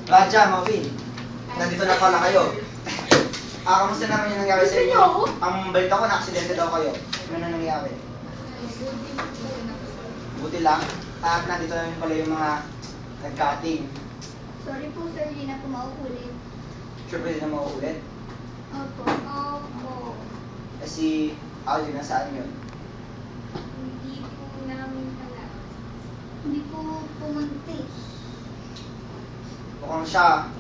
Raja, Mavin. Nandito na pala kayo. Kamusta naman yung nangyari sa inyo? Ang balita ko, na-aksidente daw kayo. Ano na nangyari? Buti lang. At nandito na rin pala yung mga nag-cutting. Sorry po sir, hindi na po mauulit. Sure pwede na mauulit? Opo. Si Alvin, nasaan yun? Hindi po namin alam. Hindi po pumunti. Mukhang siya,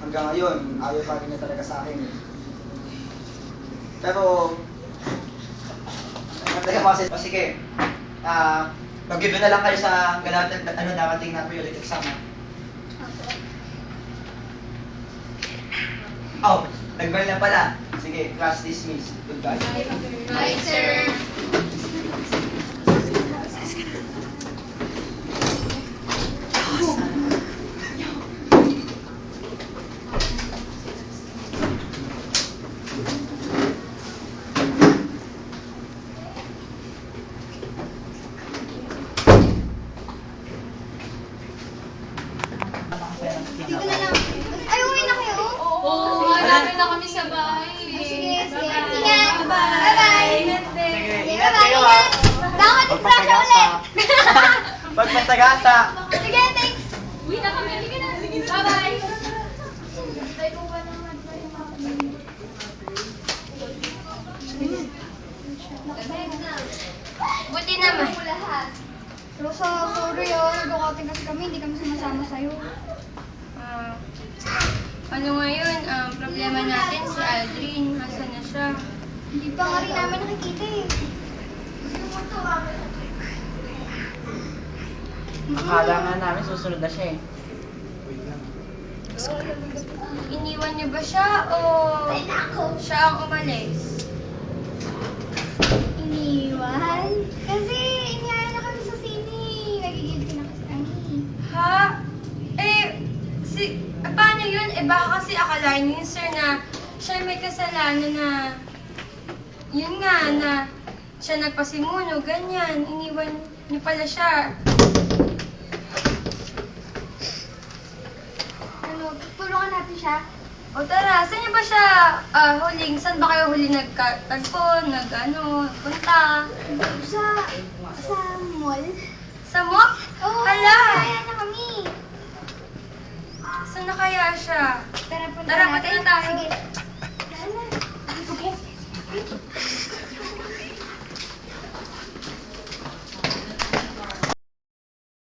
hanggang ngayon, ayaw pa rin niya talaga sa akin. Pero, o sige, mag-give na lang kayo sa darating na periodic exam. Nag-bell na pala. Sige, class dismissed. Goodbye. Bye, sir. Dito na lang. Ay, uwi na kayo? Oo, hanapin na kami sa bahay. Sige. Bye-bye. Ingat. Bye-bye. Ingat din. Sige, ingat kayo ha. Dapat disgrasya ulit. Pagpasagasa. Sige, thanks. Uwi na kami. Sige na. Bye-bye. Buti naman. Rosa, sorry nag-ukating kasi kami, hindi kami sumasama sa'yo. Ano ngayon, problema natin si Aldrin. Nasaan na siya? Hindi pa nga rin namin nakikita eh. Akala nga namin susunod na siya eh. Iniwan niyo ba siya o siya ang umalis? Iniwan? Kasi iniwan na kami sa sini. Nagigilty na kasi kami. Ha? Paano yun? Baka kasi akalain niyo sir na siya may kasalanan na yun nga na siya nagpasimuno, ganyan. Iniwan niyo pala siya. Tulungan natin siya. O tara, saan niyo ba siya saan ba kayo huli nagtagpo, punta? Sa mall. Sa mall? Oo, Hala! kaya na kami. Saan na kaya siya? Tara, punta Tara, natin. punta na tayo. Sige.